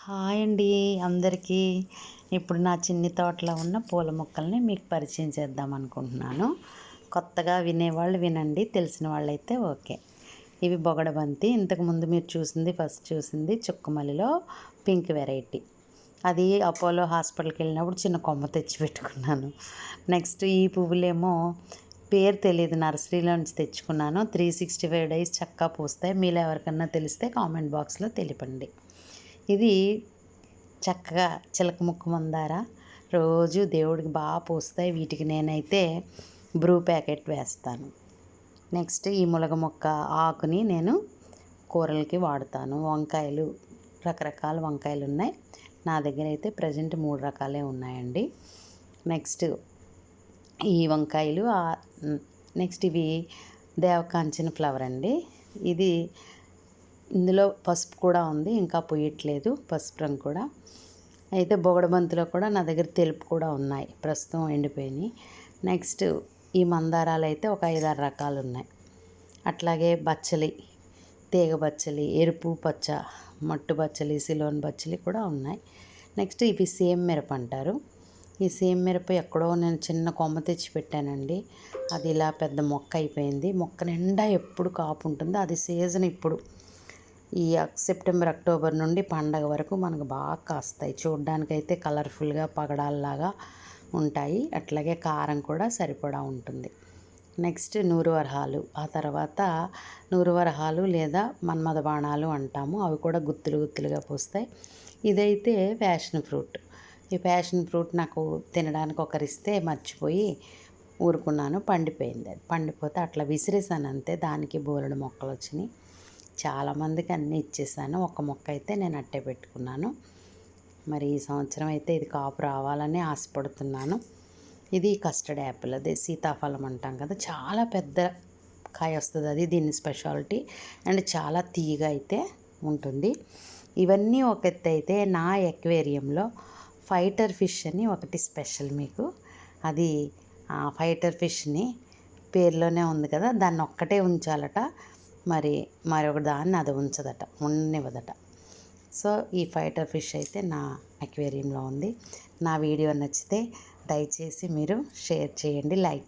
Hi అండి అందరికీ. ఇప్పుడు నా చిన్ని తోటలో ఉన్న పూల మొక్కల్ని మీకు పరిచయం చేద్దాం అనుకుంటున్నాను. కొత్తగా వినేవాళ్ళు వినండి, తెలిసిన వాళ్ళైతే ఓకే. ఇవి బొగడబంతి. ఇంతకుముందు మీరు ఫస్ట్ చూసింది చుక్కమల్లిలో పింక్ వెరైటీ. అది అపోలో హాస్పిటల్కి వెళ్ళినప్పుడు చిన్న కొమ్మ తెచ్చి పెట్టుకున్నాను. నెక్స్ట్ ఈ పువ్వులేమో పేరు తెలియదు, నర్సరీలో నుంచి తెచ్చుకున్నాను. 365 డేస్ చక్కగా పూస్తాయి. మీలో ఎవరికన్నా తెలిస్తే కామెంట్ బాక్స్లో తెలిపండి. ఇది చక్కగా చిలక ముక్కు మందార, రోజు దేవుడికి బాగా పూస్తాయి. వీటికి నేనైతే బ్రూ ప్యాకెట్ వేస్తాను. నెక్స్ట్ ఈ ములగ మొక్క ఆకుని నేను కూరలకి వాడుతాను. వంకాయలు, రకరకాల వంకాయలు ఉన్నాయి నా దగ్గర. అయితే ప్రజెంట్ 3 రకాలే ఉన్నాయండి. నెక్స్ట్ ఈ వంకాయలు. నెక్స్ట్ ఇవి దేవకాంచిన ఫ్లవర్ అండి. ఇది ఇందులో పసుపు కూడా ఉంది, ఇంకా పొయ్యట్లేదు పసుపు రంగు కూడా. అయితే బొగడబంతిలో కూడా నా దగ్గర తెలుపు కూడా ఉన్నాయి, ప్రస్తుతం ఎండిపోయినాయి. నెక్స్ట్ ఈ మందారాలు అయితే ఒక 5-6 రకాలు ఉన్నాయి. అట్లాగే బచ్చలి, తీగ బచ్చలి, ఎరుపు పచ్చ, మట్టు బచ్చలి, సిలోన్ బచ్చలి కూడా ఉన్నాయి. నెక్స్ట్ ఇవి సేమ్ మిరప అంటారు. ఈ సేమ్ మిరప ఎక్కడో నేను చిన్న కొమ్మ తెచ్చి పెట్టానండి. అది ఇలా పెద్ద మొక్క అయిపోయింది. మొక్క నిండా ఎప్పుడు కాపు ఉంటుంది. అది సీజన్ ఇప్పుడు ఈ సెప్టెంబర్, అక్టోబర్ నుండి పండగ వరకు మనకు బాగా కాస్తాయి. చూడ్డానికైతే కలర్ఫుల్గా పగడాల్లాగా ఉంటాయి. అట్లాగే కారం కూడా సరిపడా ఉంటుంది. నెక్స్ట్ నూరువరహాలు. ఆ తర్వాత నూరువరహాలు లేదా మన్మథ బాణాలు అంటాము. అవి కూడా గుత్తులు గుత్తులుగా పూస్తాయి. ఇదైతే ప్యాషన్ ఫ్రూట్. ఈ ప్యాషన్ ఫ్రూట్ నాకు తినడానికి ఒకరిస్తే మర్చిపోయి ఊరుకున్నాను. పండిపోయింది. అది పండిపోతే అట్లా విసిరేసాను అంతే. దానికి బోలెడు మొక్కలు వచ్చినాయి. చాలామందికి అన్నీ ఇచ్చేసాను. ఒక మొక్క అయితే నేను అట్టే పెట్టుకున్నాను. మరి ఈ సంవత్సరం అయితే ఇది కాపు రావాలని ఆశపడుతున్నాను. ఇది కస్టర్డ్ యాపిల్, అదే సీతాఫలం అంటాం కదా, చాలా పెద్ద కాయ వస్తుంది. అది దీని స్పెషాలిటీ. అండ్ చాలా తీయగా అయితే ఉంటుంది. ఇవన్నీ ఒక ఎత్తు అయితే, నా ఎక్వేరియంలో ఫైటర్ ఫిష్ అని ఒకటి స్పెషల్ మీకు. అది ఫైటర్ ఫిష్ని పేరులోనే ఉంది కదా, దాన్ని ఒక్కటే ఉంచాలట. మరొక దాన్ని అది ఉంచదట, ఉండనివ్వదట. సో ఈ ఫైటర్ ఫిష్ అయితే నా అక్వేరియంలో ఉంది. నా వీడియో నచ్చితే దయచేసి మీరు షేర్ చేయండి, లైక్